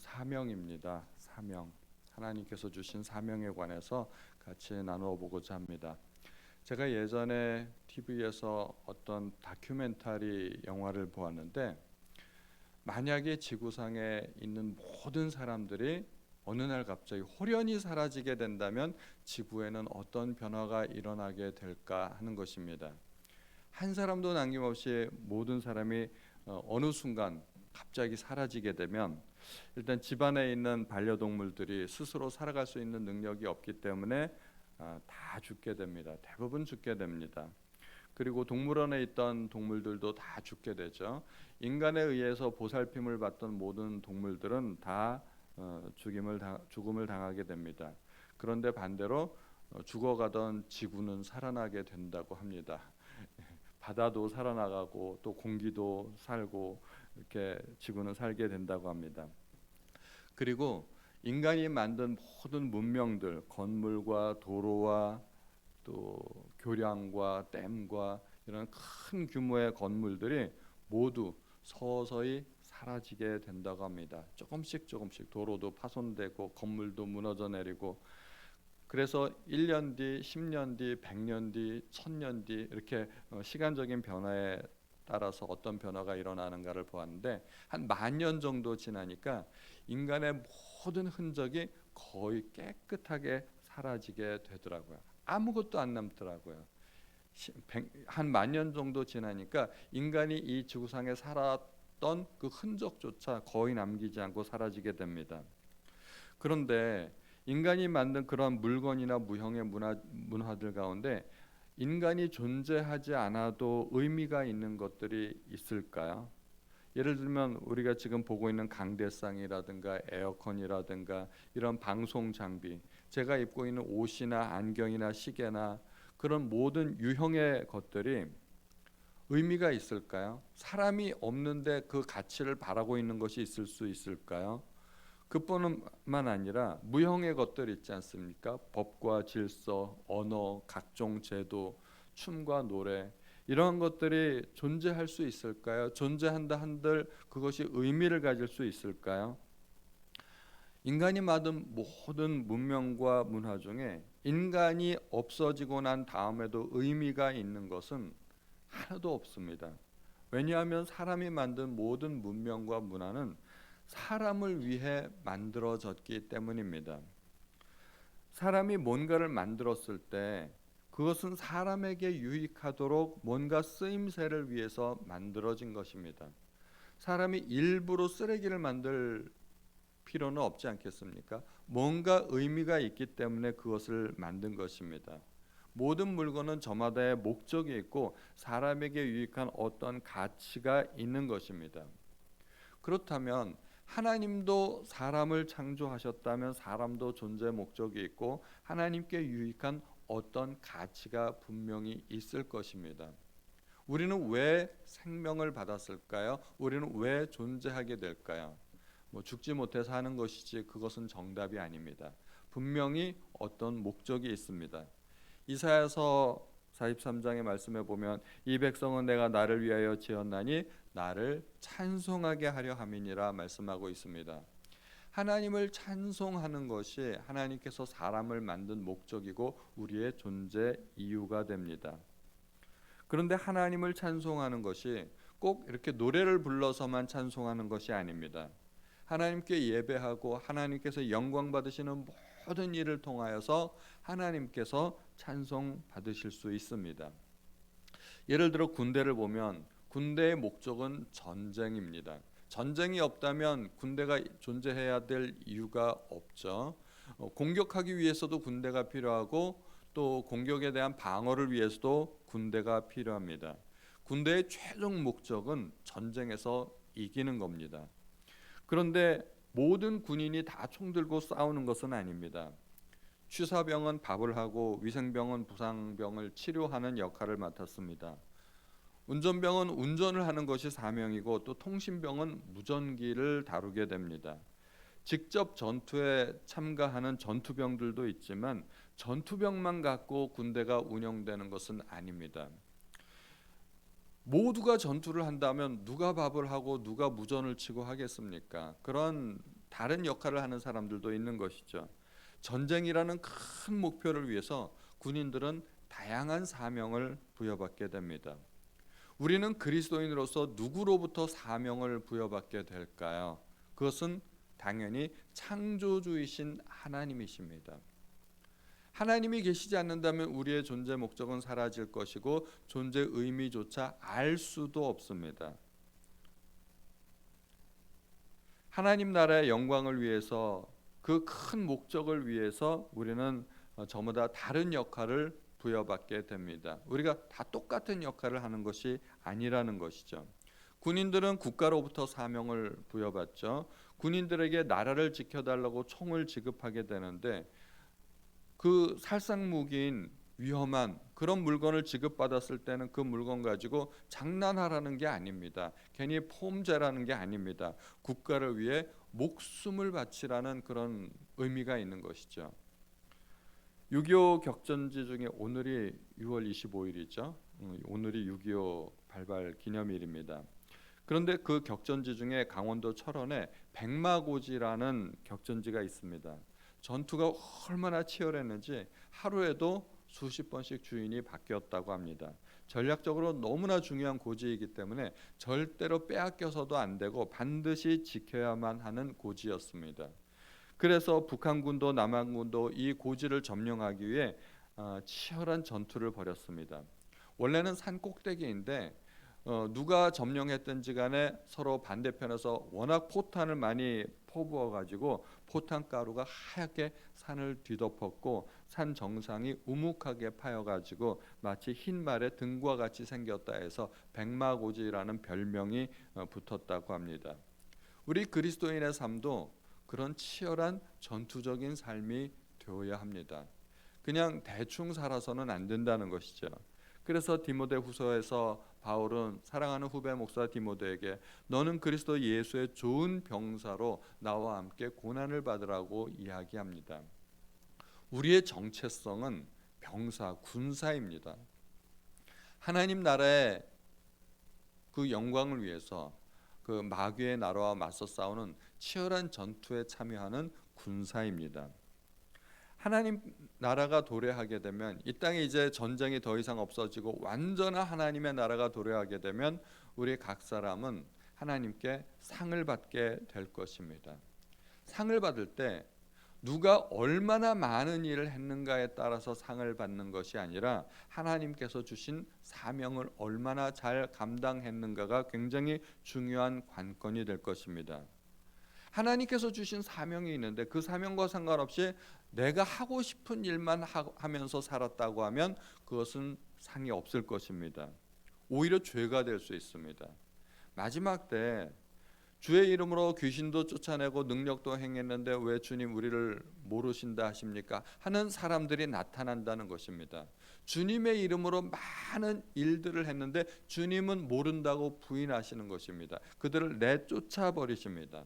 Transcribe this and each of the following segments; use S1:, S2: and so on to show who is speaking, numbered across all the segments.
S1: 사명입니다. 사명. 하나님께서 주신 사명에 관해서 같이 나누어 보고자 합니다. 제가 예전에 TV에서 어떤 다큐멘터리 영화를 보았는데, 만약에 지구상에 있는 모든 사람들이 어느 날 갑자기 홀연히 사라지게 된다면 지구에는 어떤 변화가 일어나게 될까 하는 것입니다. 한 사람도 남김없이 모든 사람이 어느 순간 갑자기 사라지게 되면, 일단 집안에 있는 반려동물들이 스스로 살아갈 수 있는 능력이 없기 때문에 다 죽게 됩니다. 대부분 죽게 됩니다. 그리고 동물원에 있던 동물들도 다 죽게 되죠. 인간에 의해서 보살핌을 받던 모든 동물들은 다 죽음을 당하게 됩니다. 그런데 반대로 죽어가던 지구는 살아나게 된다고 합니다. 바다도 살아나가고 또 공기도 살고 이렇게 지구는 살게 된다고 합니다. 그리고 인간이 만든 모든 문명들, 건물과 도로와 또 교량과 댐과 이런 큰 규모의 건물들이 모두 서서히 사라지게 된다고 합니다. 조금씩 도로도 파손되고 건물도 무너져 내리고, 그래서 1년 뒤, 10년 뒤, 100년 뒤, 1000년 뒤 이렇게 시간적인 변화에 따라서 어떤 변화가 일어나는가를 보았는데, 한 10,000년 정도 지나니까 인간의 모든 흔적이 거의 깨끗하게 사라지게 되더라고요. 아무것도 안 남더라고요. 한 10,000년 정도 지나니까 인간이 이 지구상에 살았던 그 흔적조차 거의 남기지 않고 사라지게 됩니다. 그런데 인간이 만든 그런 물건이나 무형의 문화들 가운데 인간이 존재하지 않아도 의미가 있는 것들이 있을까요? 예를 들면 우리가 지금 보고 있는 강대상이라든가 에어컨이라든가 이런 방송 장비, 제가 입고 있는 옷이나 안경이나 시계나 그런 모든 유형의 것들이 의미가 있을까요? 사람이 없는데 그 가치를 바라고 있는 것이 있을 수 있을까요? 그뿐만 아니라 무형의 것들 있지 않습니까? 법과 질서, 언어, 각종 제도, 춤과 노래, 이러한 것들이 존재할 수 있을까요? 존재한다 한들 그것이 의미를 가질 수 있을까요? 인간이 만든 모든 문명과 문화 중에 인간이 없어지고 난 다음에도 의미가 있는 것은 하나도 없습니다. 왜냐하면 사람이 만든 모든 문명과 문화는 사람을 위해 만들어졌기 때문입니다. 사람이 뭔가를 만들었을 때 그것은 사람에게 유익하도록 뭔가 쓰임새를 위해서 만들어진 것입니다. 사람이 일부러 쓰레기를 만들 필요는 없지 않겠습니까? 뭔가 의미가 있기 때문에 그것을 만든 것입니다. 모든 물건은 저마다의 목적이 있고 사람에게 유익한 어떤 가치가 있는 것입니다. 그렇다면 하나님도 사람을 창조하셨다면 사람도 존재 목적이 있고 하나님께 유익한 어떤 가치가 분명히 있을 것입니다. 우리는 왜 생명을 받았을까요? 우리는 왜 존재하게 될까요? 죽지 못해 사는 것이지 그것은 정답이 아닙니다. 분명히 어떤 목적이 있습니다. 이사야서 43장의 말씀에 보면 이 백성은 내가 나를 위하여 지었나니 나를 찬송하게 하려 함이니라 말씀하고 있습니다. 하나님을 찬송하는 것이 하나님께서 사람을 만든 목적이고 우리의 존재 이유가 됩니다. 그런데 하나님을 찬송하는 것이 꼭 이렇게 노래를 불러서만 찬송하는 것이 아닙니다. 하나님께 예배하고 하나님께서 영광 받으시는 모든 일을 통하여서 하나님께서 찬송 받으실 수 있습니다. 예를 들어 군대를 보면 군대의 목적은 전쟁입니다. 전쟁이 없다면 군대가 존재해야 될 이유가 없죠. 공격하기 위해서도 군대가 필요하고 또 공격에 대한 방어를 위해서도 군대가 필요합니다. 군대의 최종 목적은 전쟁에서 이기는 겁니다. 그런데 모든 군인이 다 총 들고 싸우는 것은 아닙니다. 취사병은 밥을 하고 위생병은 부상병을 치료하는 역할을 맡았습니다. 운전병은 운전을 하는 것이 사명이고 또 통신병은 무전기를 다루게 됩니다. 직접 전투에 참가하는 전투병들도 있지만 전투병만 갖고 군대가 운영되는 것은 아닙니다. 모두가 전투를 한다면 누가 밥을 하고 누가 무전을 치고 하겠습니까? 그런 다른 역할을 하는 사람들도 있는 것이죠. 전쟁이라는 큰 목표를 위해서 군인들은 다양한 사명을 부여받게 됩니다. 우리는 그리스도인으로서 누구로부터 사명을 부여받게 될까요? 그것은 당연히 창조주이신 하나님이십니다. 하나님이 계시지 않는다면 우리의 존재 목적은 사라질 것이고 존재 의미조차 알 수도 없습니다. 하나님 나라의 영광을 위해서, 그 큰 목적을 위해서 우리는 전부 다 다른 역할을 부여받게 됩니다. 우리가 다 똑같은 역할을 하는 것이 아니라는 것이죠. 군인들은 국가로부터 사명을 부여받죠. 군인들에게 나라를 지켜달라고 총을 지급하게 되는데 그 살상무기인 위험한 그런 물건을 지급받았을 때는 그 물건 가지고 장난하라는 게 아닙니다. 괜히 폼죄라는 게 아닙니다. 국가를 위해 목숨을 바치라는 그런 의미가 있는 것이죠. 6.25 격전지 중에 오늘이 6월 25일이죠. 오늘이 6.25 발발 기념일입니다. 그런데 그 격전지 중에 강원도 철원에 백마고지라는 격전지가 있습니다. 전투가 얼마나 치열했는지 하루에도 수십 번씩 주인이 바뀌었다고 합니다. 전략적으로 너무나 중요한 고지이기 때문에 절대로 빼앗겨서도 안 되고 반드시 지켜야만 하는 고지였습니다. 그래서 북한군도 남한군도 이 고지를 점령하기 위해 치열한 전투를 벌였습니다. 원래는 산 꼭대기인데 누가 점령했든지 간에 서로 반대편에서 워낙 포탄을 많이 퍼부어 가지고 포탄 가루가 하얗게 산을 뒤덮었고 산 정상이 우묵하게 파여 가지고 마치 흰 말의 등과 같이 생겼다 해서 백마고지라는 별명이 붙었다고 합니다. 우리 그리스도인의 삶도 그런 치열한 전투적인 삶이 되어야 합니다. 그냥 대충 살아서는 안 된다는 것이죠. 그래서 디모데후서에서 바울은 사랑하는 후배 목사 디모데에게 너는 그리스도 예수의 좋은 병사로 나와 함께 고난을 받으라고 이야기합니다. 우리의 정체성은 병사, 군사입니다. 하나님 나라의 그 영광을 위해서 그 마귀의 나라와 맞서 싸우는 치열한 전투에 참여하는 군사입니다. 하나님 나라가 도래하게 되면 이 땅에 이제 전쟁이 더 이상 없어지고 완전한 하나님의 나라가 도래하게 되면 우리 각 사람은 하나님께 상을 받게 될 것입니다. 상을 받을 때 누가 얼마나 많은 일을 했는가에 따라서 상을 받는 것이 아니라 하나님께서 주신 사명을 얼마나 잘 감당했는가가 굉장히 중요한 관건이 될 것입니다. 하나님께서 주신 사명이 있는데 그 사명과 상관없이 내가 하고 싶은 일만 하면서 살았다고 하면 그것은 상이 없을 것입니다. 오히려 죄가 될 수 있습니다. 마지막 때 주의 이름으로 귀신도 쫓아내고 능력도 행했는데 왜 주님 우리를 모르신다 하십니까? 하는 사람들이 나타난다는 것입니다. 주님의 이름으로 많은 일들을 했는데 주님은 모른다고 부인하시는 것입니다. 그들을 내쫓아 버리십니다.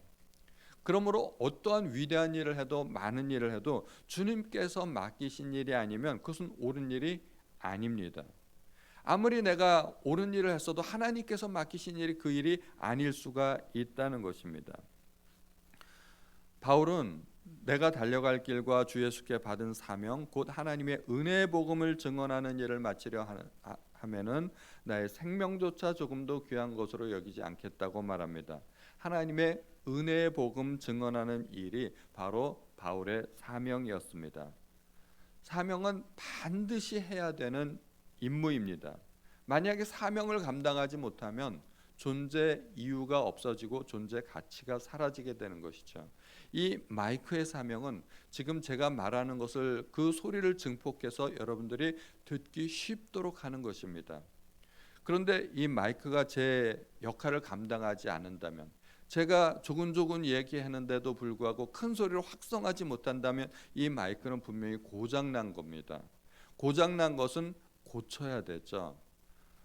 S1: 그러므로 어떠한 위대한 일을 해도 많은 일을 해도 주님께서 맡기신 일이 아니면 그것은 옳은 일이 아닙니다. 아무리 내가 옳은 일을 했어도 하나님께서 맡기신 일이 그 일이 아닐 수가 있다는 것입니다. 바울은 내가 달려갈 길과 주 예수께 받은 사명 곧 하나님의 은혜의 복음을 증언하는 일을 마치려 하면은 나의 생명조차 조금도 귀한 것으로 여기지 않겠다고 말합니다. 하나님의 은혜의 복음 증언하는 일이 바로 바울의 사명이었습니다. 사명은 반드시 해야 되는 임무입니다. 만약에 사명을 감당하지 못하면 존재 이유가 없어지고 존재 가치가 사라지게 되는 것이죠. 이 마이크의 사명은 지금 제가 말하는 것을 그 소리를 증폭해서 여러분들이 듣기 쉽도록 하는 것입니다. 그런데 이 마이크가 제 역할을 감당하지 않는다면 제가 조근조근 얘기하는데도 불구하고 큰 소리로 확성하지 못한다면 이 마이크는 분명히 고장난 겁니다. 고장난 것은 고쳐야 되죠.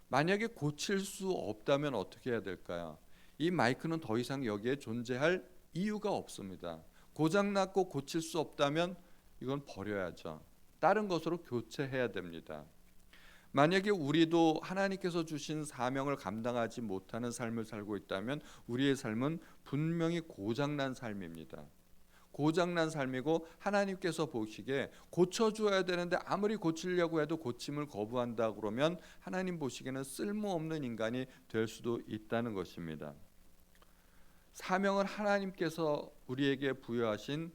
S1: 만약에 고칠 수 없다면 어떻게 해야 될까요? 이 마이크는 더 이상 여기에 존재할 이유가 없습니다. 고장났고 고칠 수 없다면 이건 버려야죠. 다른 것으로 교체해야 됩니다. 만약에 우리도 하나님께서 주신 사명을 감당하지 못하는 삶을 살고 있다면 우리의 삶은 분명히 고장난 삶입니다. 고장난 삶이고 하나님께서 보시기에 고쳐줘야 되는데 아무리 고치려고 해도 고침을 거부한다 그러면 하나님 보시기에는 쓸모없는 인간이 될 수도 있다는 것입니다. 사명은 하나님께서 우리에게 부여하신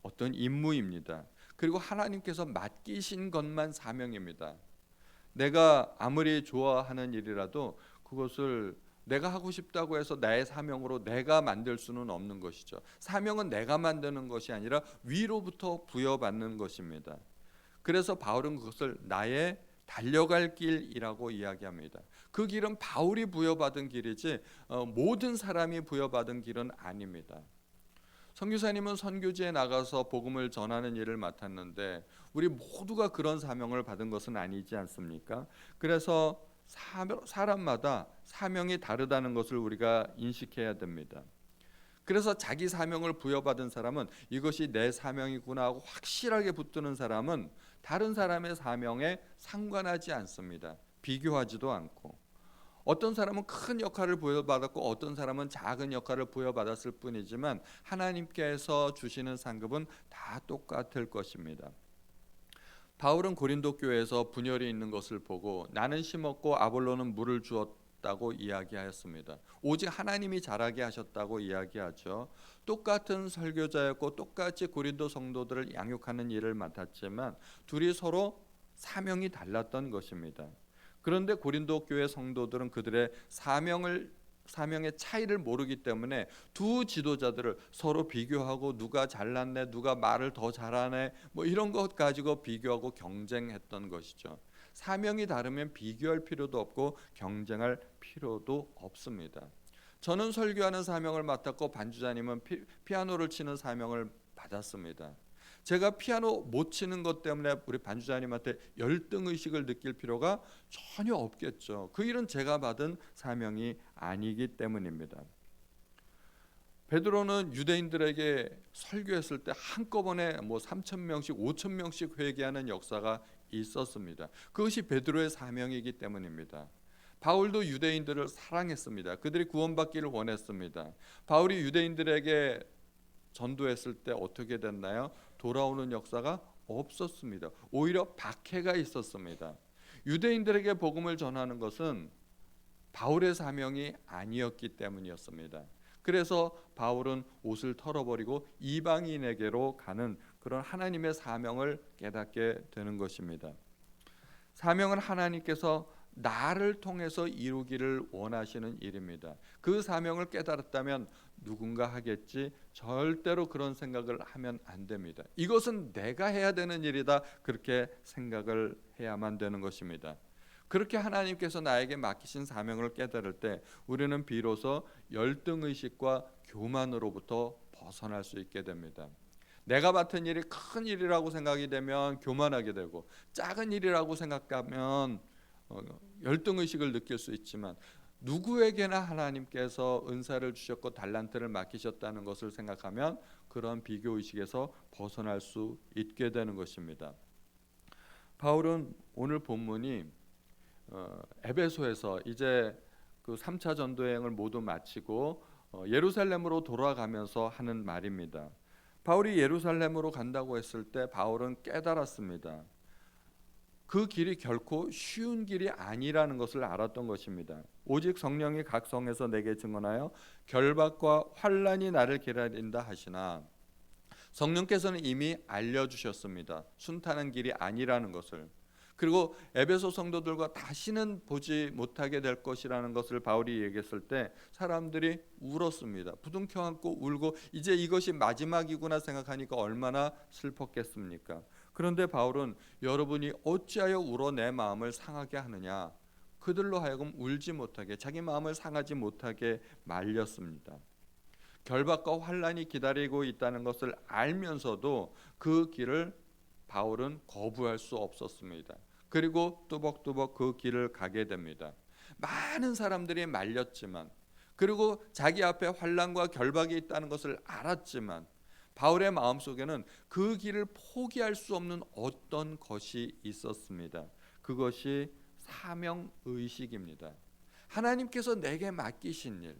S1: 어떤 임무입니다. 그리고 하나님께서 맡기신 것만 사명입니다. 내가 아무리 좋아하는 일이라도 그것을 내가 하고 싶다고 해서 나의 사명으로 내가 만들 수는 없는 것이죠. 사명은 내가 만드는 것이 아니라 위로부터 부여받는 것입니다. 그래서 바울은 그것을 나의 달려갈 길이라고 이야기합니다. 그 길은 바울이 부여받은 길이지 모든 사람이 부여받은 길은 아닙니다. 선교사님은 선교지에 나가서 복음을 전하는 일을 맡았는데 우리 모두가 그런 사명을 받은 것은 아니지 않습니까? 그래서 사람마다 사명이 다르다는 것을 우리가 인식해야 됩니다. 그래서 자기 사명을 부여받은 사람은 이것이 내 사명이구나 하고 확실하게 붙드는 사람은 다른 사람의 사명에 상관하지 않습니다. 비교하지도 않고. 어떤 사람은 큰 역할을 부여받았고 어떤 사람은 작은 역할을 부여받았을 뿐이지만 하나님께서 주시는 상급은 다 똑같을 것입니다. 바울은 고린도 교회에서 분열이 있는 것을 보고 나는 심었고 아볼로는 물을 주었다고 이야기하였습니다. 오직 하나님이 자라게 하셨다고 이야기하죠. 똑같은 설교자였고 똑같이 고린도 성도들을 양육하는 일을 맡았지만 둘이 서로 사명이 달랐던 것입니다. 그런데 고린도 교회 성도들은 그들의 사명의 차이를 모르기 때문에 두 지도자들을 서로 비교하고 누가 잘났네, 누가 말을 더 잘하네, 뭐 이런 것 가지고 비교하고 경쟁했던 것이죠. 사명이 다르면 비교할 필요도 없고 경쟁할 필요도 없습니다. 저는 설교하는 사명을 맡았고 반주자님은 피아노를 치는 사명을 받았습니다. 제가 피아노 못 치는 것 때문에 우리 반주자님한테 열등 의식을 느낄 필요가 전혀 없겠죠. 그 일은 제가 받은 사명이 아니기 때문입니다. 베드로는 유대인들에게 설교했을 때 한꺼번에 3,000명씩 5,000명씩 회개하는 역사가 있었습니다. 그것이 베드로의 사명이기 때문입니다. 바울도 유대인들을 사랑했습니다. 그들이 구원받기를 원했습니다. 바울이 유대인들에게 전도했을 때 어떻게 됐나요? 돌아오는 역사가 없었습니다. 오히려 박해가 있었습니다. 유대인들에게 복음을 전하는 것은 바울의 사명이 아니었기 때문이었습니다. 그래서 바울은 옷을 털어버리고 이방인에게로 가는 그런 하나님의 사명을 깨닫게 되는 것입니다. 사명은 하나님께서 나를 통해서 이루기를 원하시는 일입니다. 그 사명을 깨달았다면 누군가 하겠지, 절대로 그런 생각을 하면 안 됩니다. 이것은 내가 해야 되는 일이다, 그렇게 생각을 해야만 되는 것입니다. 그렇게 하나님께서 나에게 맡기신 사명을 깨달을 때 우리는 비로소 열등의식과 교만으로부터 벗어날 수 있게 됩니다. 내가 맡은 일이 큰 일이라고 생각이 되면 교만하게 되고, 작은 일이라고 생각하면 열등의식을 느낄 수 있지만, 누구에게나 하나님께서 은사를 주셨고 달란트를 맡기셨다는 것을 생각하면 그런 비교의식에서 벗어날 수 있게 되는 것입니다. 바울은 오늘 본문이 에베소에서 이제 그 3차 전도여행을 모두 마치고 예루살렘으로 돌아가면서 하는 말입니다. 바울이 예루살렘으로 간다고 했을 때 바울은 깨달았습니다. 그 길이 결코 쉬운 길이 아니라는 것을 알았던 것입니다. 오직 성령이 각 성에서 내게 증언하여 결박과 환난이 나를 기다린다 하시나, 성령께서는 이미 알려주셨습니다. 순탄한 길이 아니라는 것을. 그리고 에베소 성도들과 다시는 보지 못하게 될 것이라는 것을 바울이 얘기했을 때 사람들이 울었습니다. 부둥켜 안고 울고 이제 이것이 마지막이구나 생각하니까 얼마나 슬펐겠습니까? 그런데 바울은 여러분이 어찌하여 울어 내 마음을 상하게 하느냐, 그들로 하여금 울지 못하게, 자기 마음을 상하지 못하게 말렸습니다. 결박과 환난이 기다리고 있다는 것을 알면서도 그 길을 바울은 거부할 수 없었습니다. 그리고 뚜벅뚜벅 그 길을 가게 됩니다. 많은 사람들이 말렸지만, 그리고 자기 앞에 환난과 결박이 있다는 것을 알았지만, 바울의 마음속에는 그 길을 포기할 수 없는 어떤 것이 있었습니다. 그것이 사명의식입니다. 하나님께서 내게 맡기신 일,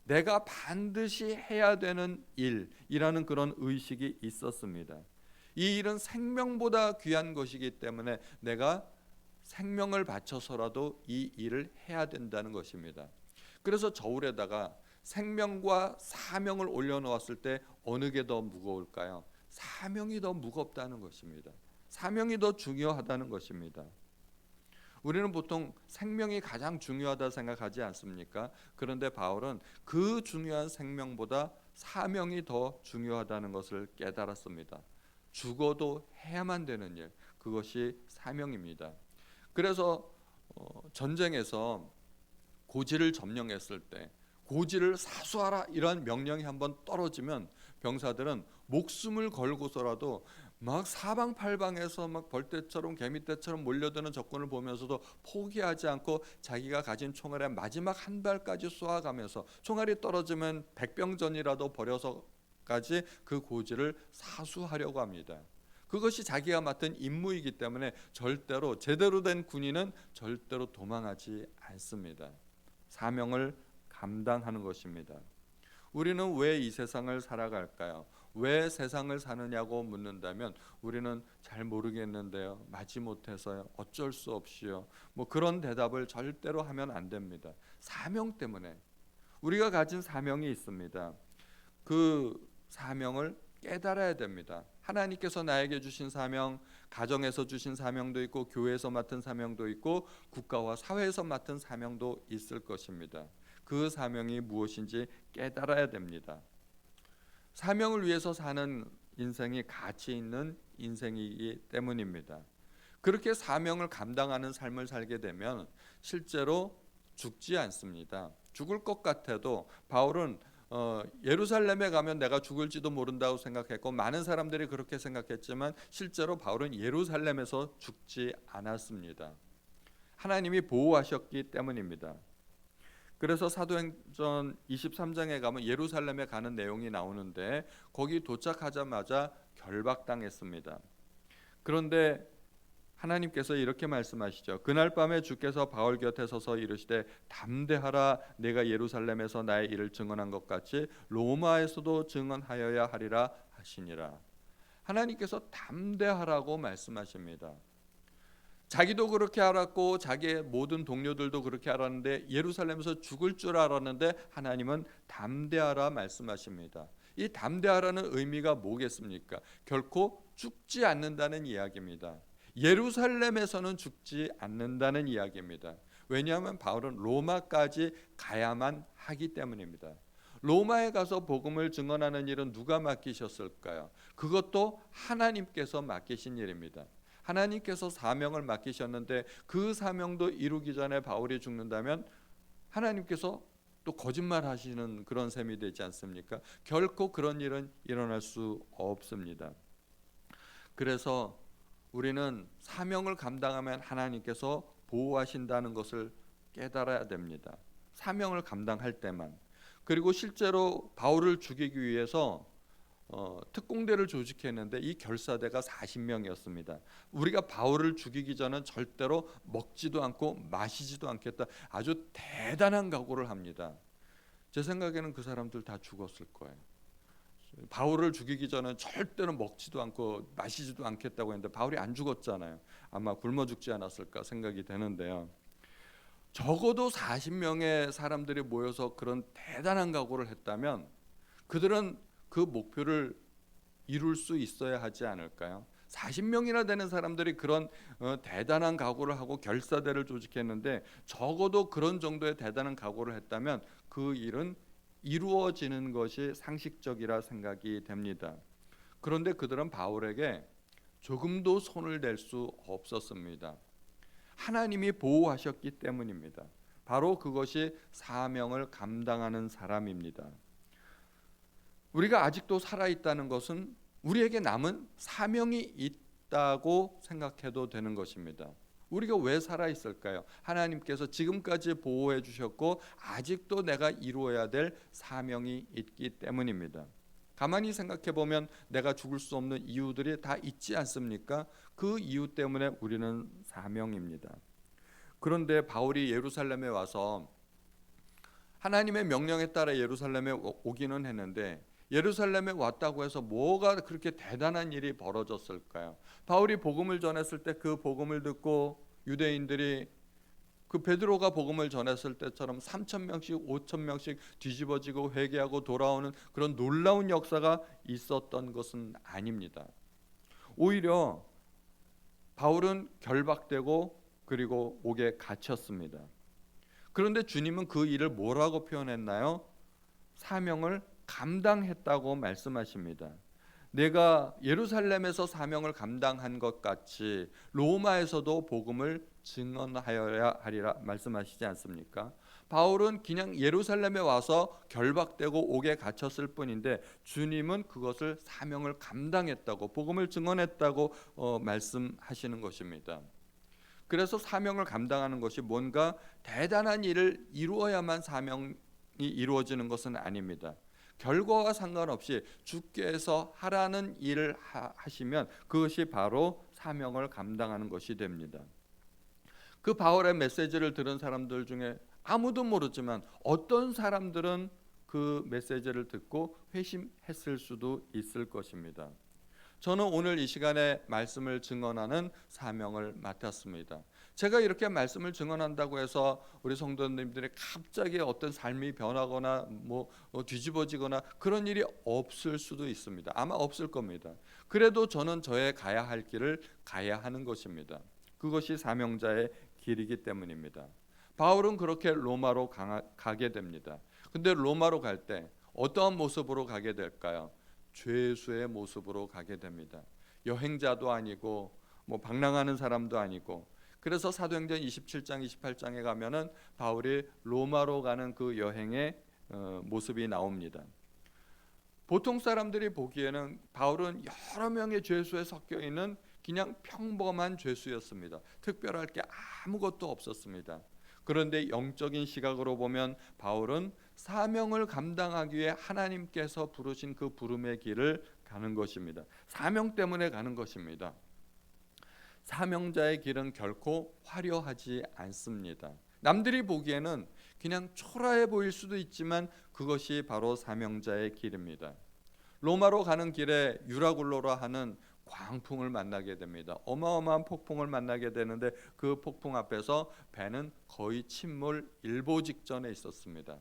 S1: 내가 반드시 해야 되는 일이라는 그런 의식이 있었습니다. 이 일은 생명보다 귀한 것이기 때문에 내가 생명을 바쳐서라도 이 일을 해야 된다는 것입니다. 그래서 저울에다가 생명과 사명을 올려놓았을 때 어느 게 더 무거울까요? 사명이 더 무겁다는 것입니다. 사명이 더 중요하다는 것입니다. 우리는 보통 생명이 가장 중요하다 생각하지 않습니까? 그런데 바울은 그 중요한 생명보다 사명이 더 중요하다는 것을 깨달았습니다. 죽어도 해야만 되는 일, 그것이 사명입니다. 그래서 전쟁에서 고지를 점령했을 때 고지를 사수하라 이런 명령이 한번 떨어지면 병사들은 목숨을 걸고서라도 막 사방팔방에서 막 벌떼처럼 개미떼처럼 몰려드는 적군을 보면서도 포기하지 않고 자기가 가진 총알의 마지막 한 발까지 쏘아가면서 총알이 떨어지면 백병전이라도 벌여서까지 그 고지를 사수하려고 합니다. 그것이 자기가 맡은 임무이기 때문에 절대로 제대로 된 군인은 절대로 도망하지 않습니다. 사명을 감당하는 것입니다. 우리는 왜 이 세상을 살아갈까요? 왜 세상을 사느냐고 묻는다면 우리는 잘 모르겠는데요, 마지못해서요, 어쩔 수 없이요, 뭐 그런 대답을 절대로 하면 안 됩니다. 사명 때문에. 우리가 가진 사명이 있습니다. 그 사명을 깨달아야 됩니다. 하나님께서 나에게 주신 사명, 가정에서 주신 사명도 있고 교회에서 맡은 사명도 있고 국가와 사회에서 맡은 사명도 있을 것입니다. 그 사명이 무엇인지 깨달아야 됩니다. 사명을 위해서 사는 인생이 가치 있는 인생이기 때문입니다. 그렇게 사명을 감당하는 삶을 살게 되면 실제로 죽지 않습니다. 죽을 것 같아도 바울은 예루살렘에 가면 내가 죽을지도 모른다고 생각했고 많은 사람들이 그렇게 생각했지만 실제로 바울은 예루살렘에서 죽지 않았습니다. 하나님이 보호하셨기 때문입니다. 그래서 사도행전 23장에 가면 예루살렘에 가는 내용이 나오는데 거기 도착하자마자 결박당했습니다. 그런데 하나님께서 이렇게 말씀하시죠. 그날 밤에 주께서 바울 곁에 서서 이르시되 담대하라, 내가 예루살렘에서 나의 일을 증언한 것 같이 로마에서도 증언하여야 하리라 하시니라. 하나님께서 담대하라고 말씀하십니다. 자기도 그렇게 알았고 자기의 모든 동료들도 그렇게 알았는데 예루살렘에서 죽을 줄 알았는데 하나님은 담대하라 말씀하십니다. 이 담대하라는 의미가 뭐겠습니까? 결코 죽지 않는다는 이야기입니다. 예루살렘에서는 죽지 않는다는 이야기입니다. 왜냐하면 바울은 로마까지 가야만 하기 때문입니다. 로마에 가서 복음을 증언하는 일은 누가 맡기셨을까요? 그것도 하나님께서 맡기신 일입니다. 하나님께서 사명을 맡기셨는데 그 사명도 이루기 전에 바울이 죽는다면 하나님께서 또 거짓말 하시는 그런 셈이 되지 않습니까? 결코 그런 일은 일어날 수 없습니다. 그래서 우리는 사명을 감당하면 하나님께서 보호하신다는 것을 깨달아야 됩니다. 사명을 감당할 때만. 그리고 실제로 바울을 죽이기 위해서 특공대를 조직했는데 이 결사대가 40명이었습니다. 우리가 바울을 죽이기 전은 절대로 먹지도 않고 마시지도 않겠다. 아주 대단한 각오를 합니다. 제 생각에는 그 사람들 다 죽었을 거예요. 바울을 죽이기 전에 절대로 먹지도 않고 마시지도 않겠다고 했는데 바울이 안 죽었잖아요. 아마 굶어 죽지 않았을까 생각이 되는데요. 적어도 40명의 사람들이 모여서 그런 대단한 각오를 했다면 그들은 그 목표를 이룰 수 있어야 하지 않을까요? 40명이나 되는 사람들이 그런 대단한 각오를 하고 결사대를 조직했는데 적어도 그런 정도의 대단한 각오를 했다면 그 일은 이루어지는 것이 상식적이라 생각이 됩니다. 그런데 그들은 바울에게 조금도 손을 댈 수 없었습니다. 하나님이 보호하셨기 때문입니다. 바로 그것이 사명을 감당하는 사람입니다. 우리가 아직도 살아있다는 것은 우리에게 남은 사명이 있다고 생각해도 되는 것입니다. 우리가 왜 살아있을까요? 하나님께서 지금까지 보호해 주셨고 아직도 내가 이루어야 될 사명이 있기 때문입니다. 가만히 생각해 보면 내가 죽을 수 없는 이유들이 다 있지 않습니까? 그 이유 때문에 우리는 사명입니다. 그런데 바울이 예루살렘에 와서 하나님의 명령에 따라 예루살렘에 오기는 했는데 예루살렘에 왔다고 해서 뭐가 그렇게 대단한 일이 벌어졌을까요? 바울이 복음을 전했을 때 그 복음을 듣고 유대인들이 그 베드로가 복음을 전했을 때처럼 3천 명씩 5천 명씩 뒤집어지고 회개하고 돌아오는 그런 놀라운 역사가 있었던 것은 아닙니다. 오히려 바울은 결박되고 그리고 옥에 갇혔습니다. 그런데 주님은 그 일을 뭐라고 표현했나요? 사명을 감당했다고 말씀하십니다. 내가 예루살렘에서 사명을 감당한 것 같이 로마에서도 복음을 증언하여야 하리라 말씀하시지 않습니까? 바울은 그냥 예루살렘에 와서 결박되고 옥에 갇혔을 뿐인데 주님은 그것을 사명을 감당했다고 복음을 증언했다고 말씀하시는 것입니다. 그래서 사명을 감당하는 것이 뭔가 대단한 일을 이루어야만 사명이 이루어지는 것은 아닙니다. 결과와 상관없이 주께서 하라는 일을 하시면 그것이 바로 사명을 감당하는 것이 됩니다. 그 바울의 메시지를 들은 사람들 중에 아무도 모르지만 어떤 사람들은 그 메시지를 듣고 회심했을 수도 있을 것입니다. 저는 오늘 이 시간에 말씀을 증언하는 사명을 맡았습니다. 제가 이렇게 말씀을 증언한다고 해서 우리 성도님들이 갑자기 어떤 삶이 변하거나 뒤집어지거나 그런 일이 없을 수도 있습니다. 아마 없을 겁니다. 그래도 저는 저의 가야 할 길을 가야 하는 것입니다. 그것이 사명자의 길이기 때문입니다. 바울은 그렇게 로마로 가게 됩니다. 근데 로마로 갈 때 어떠한 모습으로 가게 될까요? 죄수의 모습으로 가게 됩니다. 여행자도 아니고 방랑하는 사람도 아니고. 그래서 사도행전 27장 28장에 가면은 바울이 로마로 가는 그 여행의 모습이 나옵니다. 보통 사람들이 보기에는 바울은 여러 명의 죄수에 섞여 있는 그냥 평범한 죄수였습니다. 특별할 게 아무것도 없었습니다. 그런데 영적인 시각으로 보면 바울은 사명을 감당하기 위해 하나님께서 부르신 그 부름의 길을 가는 것입니다. 사명 때문에 가는 것입니다. 사명자의 길은 결코 화려하지 않습니다. 남들이 보기에는 그냥 초라해 보일 수도 있지만 그것이 바로 사명자의 길입니다. 로마로 가는 길에 유라굴로라 하는 광풍을 만나게 됩니다. 어마어마한 폭풍을 만나게 되는데 그 폭풍 앞에서 배는 거의 침몰 일보 직전에 있었습니다.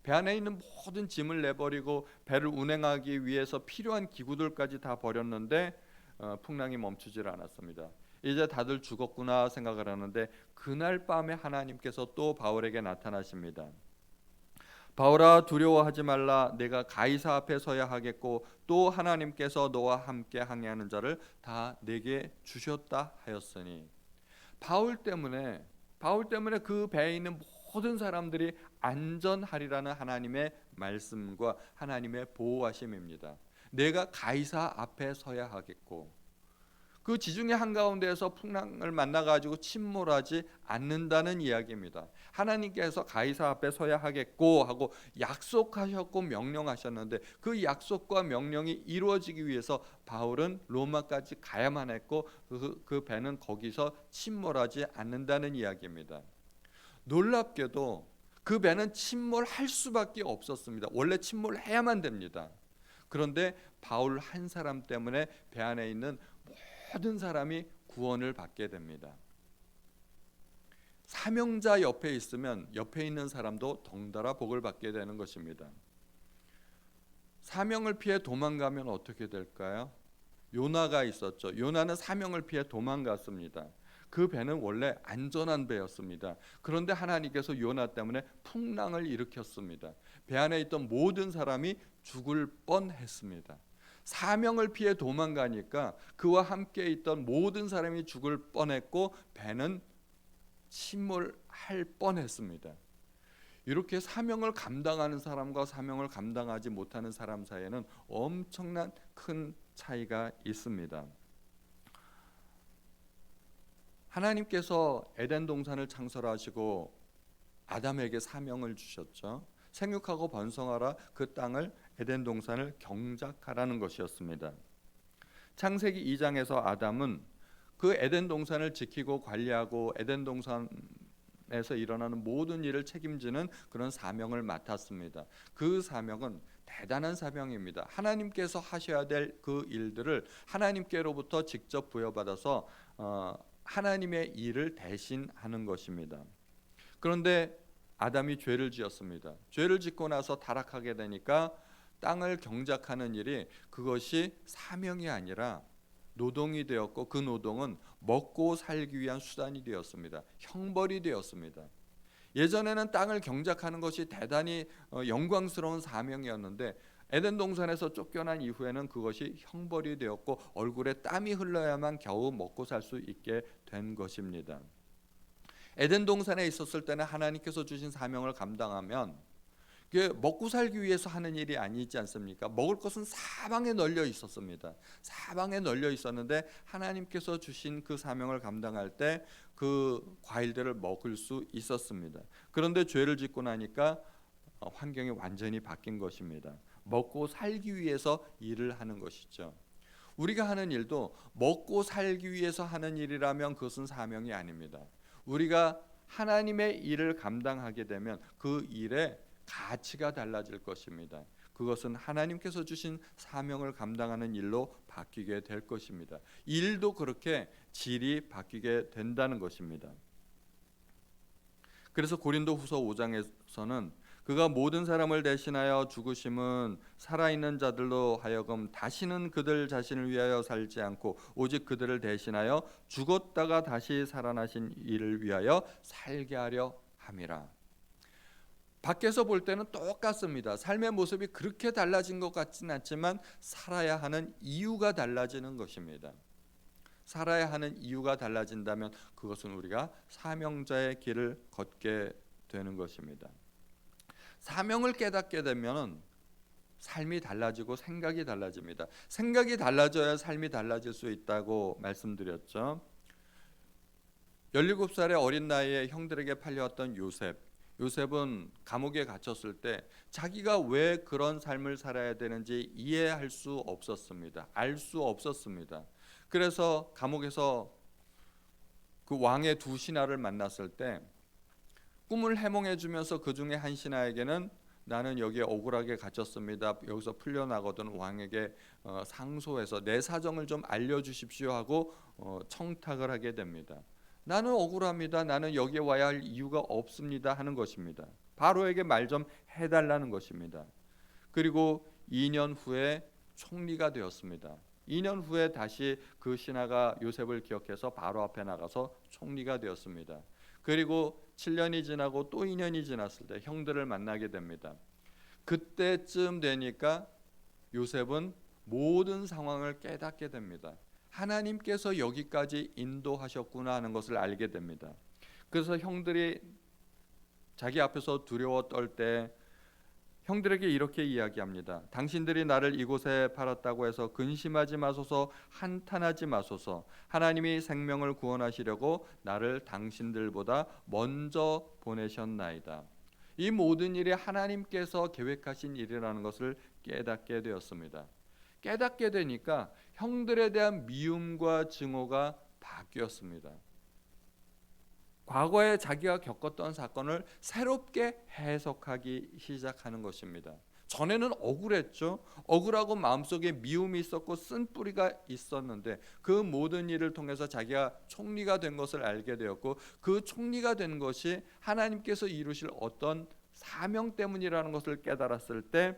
S1: 배 안에 있는 모든 짐을 내버리고 배를 운행하기 위해서 필요한 기구들까지 다 버렸는데 풍랑이 멈추질 않았습니다. 이제 다들 죽었구나 생각을 하는데 그날 밤에 하나님께서 또 바울에게 나타나십니다. 바울아 두려워하지 말라. 내가 가이사 앞에 서야 하겠고 또 하나님께서 너와 함께 항해하는 자를 다 내게 주셨다 하였으니 바울 때문에 그 배에 있는 모든 사람들이 안전하리라는 하나님의 말씀과 하나님의 보호하심입니다. 내가 가이사 앞에 서야 하겠고 그 지중해 한가운데에서 풍랑을 만나가지고 침몰하지 않는다는 이야기입니다. 하나님께서 가이사 앞에 서야 하겠고 하고 약속하셨고 명령하셨는데 그 약속과 명령이 이루어지기 위해서 바울은 로마까지 가야만 했고 그 배는 거기서 침몰하지 않는다는 이야기입니다. 놀랍게도 그 배는 침몰할 수밖에 없었습니다. 원래 침몰해야만 됩니다. 그런데 바울 한 사람 때문에 배 안에 있는 모든 사람이 구원을 받게 됩니다. 사명자 옆에 있으면 옆에 있는 사람도 덩달아 복을 받게 되는 것입니다. 사명을 피해 도망가면 어떻게 될까요? 요나가 있었죠. 요나는 사명을 피해 도망갔습니다. 그 배는 원래 안전한 배였습니다. 그런데 하나님께서 요나 때문에 풍랑을 일으켰습니다. 배 안에 있던 모든 사람이 죽을 뻔했습니다. 사명을 피해 도망가니까 그와 함께 있던 모든 사람이 죽을 뻔했고 배는 침몰할 뻔했습니다. 이렇게 사명을 감당하는 사람과 사명을 감당하지 못하는 사람 사이에는 엄청난 큰 차이가 있습니다. 하나님께서 에덴 동산을 창설하시고 아담에게 사명을 주셨죠. 생육하고 번성하라, 그 땅을 에덴 동산을 경작하라는 것이었습니다. 창세기 2장에서 아담은 그 에덴 동산을 지키고 관리하고 에덴 동산을 에서 일어나는 모든 일을 책임지는 그런 사명을 맡았습니다. 그 사명은 대단한 사명입니다. 하나님께서 하셔야 될 그 일들을 하나님께로부터 직접 부여받아서 하나님의 일을 대신하는 것입니다. 그런데 아담이 죄를 지었습니다. 죄를 짓고 나서 타락하게 되니까 땅을 경작하는 일이 그것이 사명이 아니라 노동이 되었고, 그 노동은 먹고 살기 위한 수단이 되었습니다. 형벌이 되었습니다. 예전에는 땅을 경작하는 것이 대단히 영광스러운 사명이었는데, 에덴 동산에서 쫓겨난 이후에는 그것이 형벌이 되었고 얼굴에 땀이 흘러야만 겨우 먹고 살 수 있게 된 것입니다. 에덴 동산에 있었을 때는 하나님께서 주신 사명을 감당하면 그게 먹고 살기 위해서 하는 일이 아니지 않습니까? 먹을 것은 사방에 널려 있었습니다. 사방에 널려 있었는데 하나님께서 주신 그 사명을 감당할 때 그 과일들을 먹을 수 있었습니다. 그런데 죄를 짓고 나니까 환경이 완전히 바뀐 것입니다. 먹고 살기 위해서 일을 하는 것이죠. 우리가 하는 일도 먹고 살기 위해서 하는 일이라면 그것은 사명이 아닙니다. 우리가 하나님의 일을 감당하게 되면 그 일에 가치가 달라질 것입니다. 그것은 하나님께서 주신 사명을 감당하는 일로 바뀌게 될 것입니다. 일도 그렇게 질이 바뀌게 된다는 것입니다. 그래서 고린도후서 5장에서는 그가 모든 사람을 대신하여 죽으심은 살아있는 자들로 하여금 다시는 그들 자신을 위하여 살지 않고 오직 그들을 대신하여 죽었다가 다시 살아나신 이를 위하여 살게 하려 함이라. 밖에서 볼 때는 똑같습니다. 삶의 모습이 그렇게 달라진 것 같지는 않지만 살아야 하는 이유가 달라지는 것입니다. 살아야 하는 이유가 달라진다면 그것은 우리가 사명자의 길을 걷게 되는 것입니다. 사명을 깨닫게 되면 삶이 달라지고 생각이 달라집니다. 생각이 달라져야 삶이 달라질 수 있다고 말씀드렸죠. 17살의 어린 나이에 형들에게 팔려왔던 요셉은 감옥에 갇혔을 때 자기가 왜 그런 삶을 살아야 되는지 이해할 수 없었습니다. 알 수 없었습니다. 그래서 감옥에서 그 왕의 두 신하를 만났을 때 꿈을 해몽해 주면서 그 중에 한 신하에게는 나는 여기에 억울하게 갇혔습니다. 여기서 풀려나거든 왕에게 상소해서 내 사정을 좀 알려주십시오 하고 청탁을 하게 됩니다. 나는 억울합니다. 나는 여기에 와야 할 이유가 없습니다 하는 것입니다. 바로에게 말 좀 해달라는 것입니다. 그리고 2년 후에 총리가 되었습니다. 2년 후에 다시 그 신하가 요셉을 기억해서 바로 앞에 나가서 총리가 되었습니다. 그리고 7년이 지나고 또 2년이 지났을 때 형들을 만나게 됩니다. 그때쯤 되니까 요셉은 모든 상황을 깨닫게 됩니다. 하나님께서 여기까지 인도하셨구나 하는 것을 알게 됩니다. 그래서 형들이 자기 앞에서 두려워 떨 때 형들에게 이렇게 이야기합니다. 당신들이 나를 이곳에 팔았다고 해서 근심하지 마소서, 한탄하지 마소서. 하나님이 생명을 구원하시려고 나를 당신들보다 먼저 보내셨나이다. 이 모든 일이 하나님께서 계획하신 일이라는 것을 깨닫게 되었습니다. 깨닫게 되니까 형들에 대한 미움과 증오가 바뀌었습니다. 과거에 자기가 겪었던 사건을 새롭게 해석하기 시작하는 것입니다. 전에는 억울했죠. 억울하고 마음속에 미움이 있었고 쓴뿌리가 있었는데 그 모든 일을 통해서 자기가 총리가 된 것을 알게 되었고 그 총리가 된 것이 하나님께서 이루실 어떤 사명 때문이라는 것을 깨달았을 때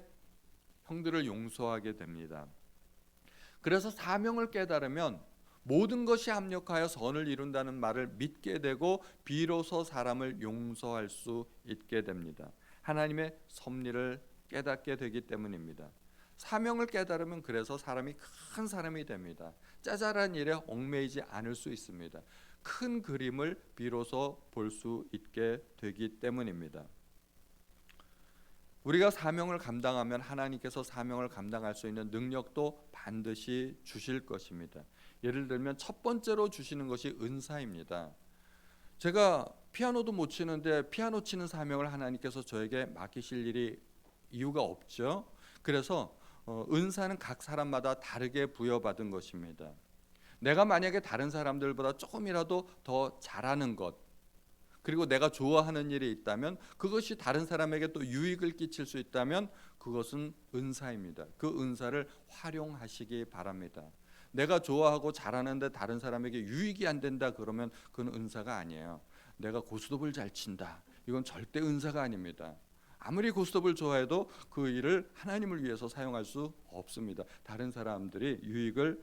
S1: 형들을 용서하게 됩니다. 그래서 사명을 깨달으면 모든 것이 합력하여 선을 이룬다는 말을 믿게 되고 비로소 사람을 용서할 수 있게 됩니다. 하나님의 섭리를 깨닫게 되기 때문입니다. 사명을 깨달으면 그래서 사람이 큰 사람이 됩니다. 짜잘한 일에 얽매이지 않을 수 있습니다. 큰 그림을 비로소 볼 수 있게 되기 때문입니다. 우리가 사명을 감당하면 하나님께서 사명을 감당할 수 있는 능력도 반드시 주실 것입니다. 예를 들면 첫 번째로 주시는 것이 은사입니다. 제가 피아노도 못 치는데 피아노 치는 사명을 하나님께서 저에게 맡기실 일이 이유가 없죠. 그래서 은사는 각 사람마다 다르게 부여받은 것입니다. 내가 만약에 다른 사람들보다 조금이라도 더 잘하는 것, 그리고 내가 좋아하는 일이 있다면, 그것이 다른 사람에게 또 유익을 끼칠 수 있다면 그것은 은사입니다. 그 은사를 활용하시기 바랍니다. 내가 좋아하고 잘하는데 다른 사람에게 유익이 안 된다 그러면 그건 은사가 아니에요. 내가 고스톱을 잘 친다, 이건 절대 은사가 아닙니다. 아무리 고스톱을 좋아해도 그 일을 하나님을 위해서 사용할 수 없습니다. 다른 사람들이 유익을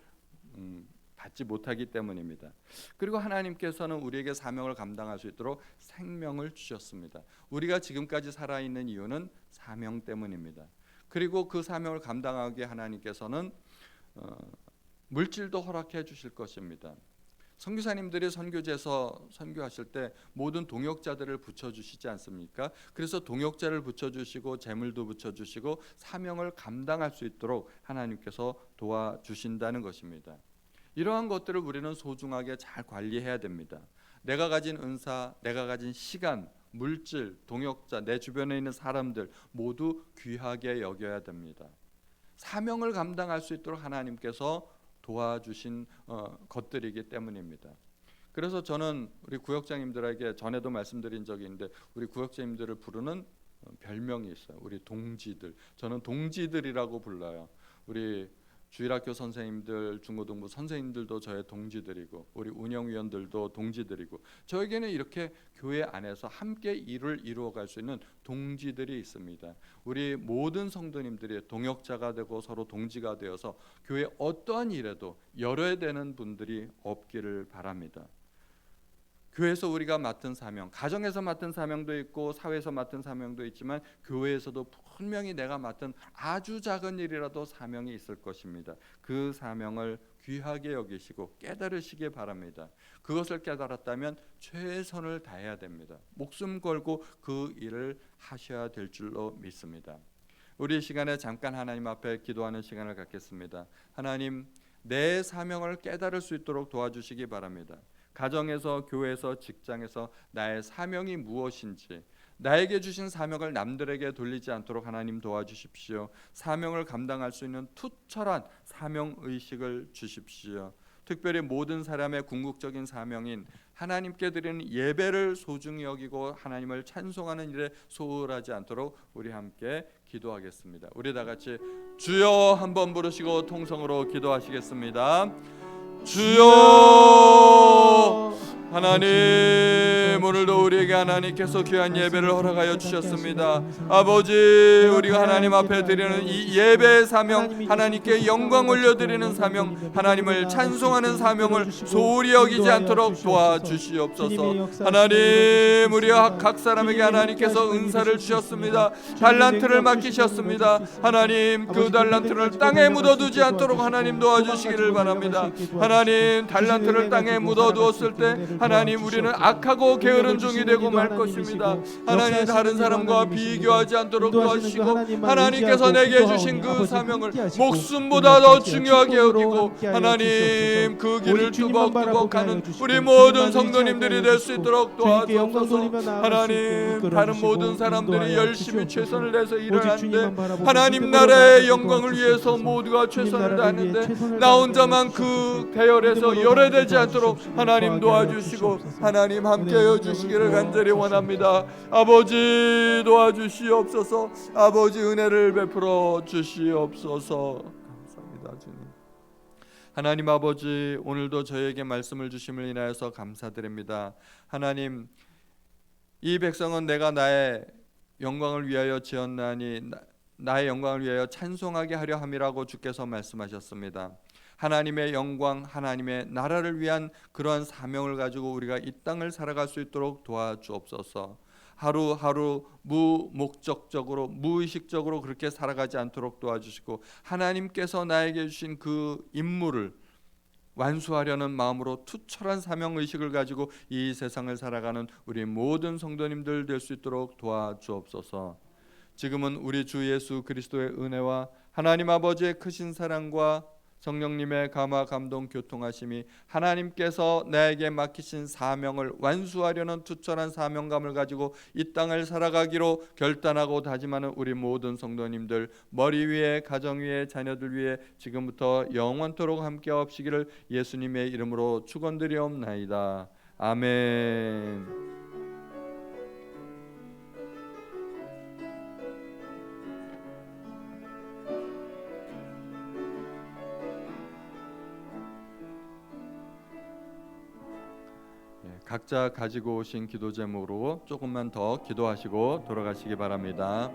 S1: 받지 못하기 때문입니다. 그리고 하나님께서는 우리에게 사명을 감당할 수 있도록 생명을 주셨습니다. 우리가 지금까지 살아있는 이유는 사명 때문입니다. 그리고 그 사명을 감당하게 하나님께서는 물질도 허락해 주실 것입니다. 선교사님들이 선교지에서 선교하실 때 모든 동역자들을 붙여주시지 않습니까? 그래서 동역자를 붙여주시고 재물도 붙여주시고 사명을 감당할 수 있도록 하나님께서 도와주신다는 것입니다. 이러한 것들을 우리는 소중하게 잘 관리해야 됩니다. 내가 가진 은사, 내가 가진 시간, 물질, 동역자, 내 주변에 있는 사람들 모두 귀하게 여겨야 됩니다. 사명을 감당할 수 있도록 하나님께서 도와주신 것들이기 때문입니다. 그래서 저는 우리 구역장님들에게 전에도 말씀드린 적이 있는데, 우리 구역장님들을 부르는 별명이 있어요. 우리 동지들. 저는 동지들이라고 불러요. 우리 주일학교 선생님들, 중고등부 선생님들도 저의 동지들이고, 우리 운영위원들도 동지들이고, 저에게는 이렇게 교회 안에서 함께 일을 이루어갈 수 있는 동지들이 있습니다. 우리 모든 성도님들이 동역자가 되고 서로 동지가 되어서 교회 어떠한 일에도 열어야 되는 분들이 없기를 바랍니다. 교회에서 우리가 맡은 사명, 가정에서 맡은 사명도 있고 사회에서 맡은 사명도 있지만 교회에서도 분명히 내가 맡은 아주 작은 일이라도 사명이 있을 것입니다. 그 사명을 귀하게 여기시고 깨달으시기 바랍니다. 그것을 깨달았다면 최선을 다해야 됩니다. 목숨 걸고 그 일을 하셔야 될 줄로 믿습니다. 우리 시간에 잠깐 하나님 앞에 기도하는 시간을 갖겠습니다. 하나님, 내 사명을 깨달을 수 있도록 도와주시기 바랍니다. 가정에서, 교회에서, 직장에서 나의 사명이 무엇인지, 나에게 주신 사명을 남들에게 돌리지 않도록 하나님 도와주십시오. 사명을 감당할 수 있는 투철한 사명의식을 주십시오. 특별히 모든 사람의 궁극적인 사명인 하나님께 드리는 예배를 소중히 여기고 하나님을 찬송하는 일에 소홀하지 않도록 우리 함께 기도하겠습니다. 우리 다 같이 주여 한번 부르시고 통성으로 기도하시겠습니다. 주여, 하나님, 오늘도 우리에게 하나님께서 귀한 예배를 허락하여 주셨습니다. 아버지, 우리가 하나님 앞에 드리는 이 예배의 사명, 하나님께 영광 올려드리는 사명, 하나님을 찬송하는 사명을 소홀히 여기지 않도록 도와주시옵소서. 하나님, 우리 각 사람에게 하나님께서 은사를 주셨습니다. 달란트를 맡기셨습니다. 하나님, 그 달란트를 땅에 묻어두지 않도록 하나님 도와주시기를 바랍니다. 하나님, 달란트를 땅에 묻어두었을 때 하나님, 우리는 악하고 게으른 종이 되고 말 것입니다. 하나님, 다른 사람과 비교하지 않도록 도와주시고 하나님께서 내게 주신 그 사명을 목숨보다 더 중요하게 여기고 하나님, 그 길을 뚜벅뚜벅 가는 우리 모든 성도님들이 될 수 있도록 도와주옵소서. 하나님, 다른 모든 사람들이 열심히 최선을 다해서 일을 하는데 하나님 나라의 영광을 위해서 모두가 최선을 다하는데 나 혼자만 그 대열에서 열애되지 않도록 하나님 도와주시고 하나님 함께하여 주시기를 간절히 원합니다. 아버지, 도와주시옵소서. 아버지, 은혜를 베풀어 주시옵소서. 감사합니다, 주님. 하나님 아버지, 오늘도 저에게 말씀을 주심을 인하여서 감사드립니다. 하나님, 이 백성은 내가 나의 영광을 위하여 지었나니 나의 영광을 위하여 찬송하게 하려 함이라고 주께서 말씀하셨습니다. 하나님의 영광, 하나님의 나라를 위한 그러한 사명을 가지고 우리가 이 땅을 살아갈 수 있도록 도와주옵소서. 하루하루 무목적적으로, 무의식적으로 그렇게 살아가지 않도록 도와주시고 하나님께서 나에게 주신 그 임무를 완수하려는 마음으로 투철한 사명의식을 가지고 이 세상을 살아가는 우리 모든 성도님들 될 수 있도록 도와주옵소서. 지금은 우리 주 예수 그리스도의 은혜와 하나님 아버지의 크신 사랑과 성령님의 감화 감동 교통하심이 하나님께서 나에게 맡기신 사명을 완수하려는 투철한 사명감을 가지고 이 땅을 살아가기로 결단하고 다짐하는 우리 모든 성도님들 머리 위에, 가정 위에, 자녀들 위에 지금부터 영원토록 함께 하시기를 예수님의 이름으로 축원드리옵나이다. 아멘. 각자 가지고 오신 기도 제목으로 조금만 더 기도하시고 돌아가시기 바랍니다.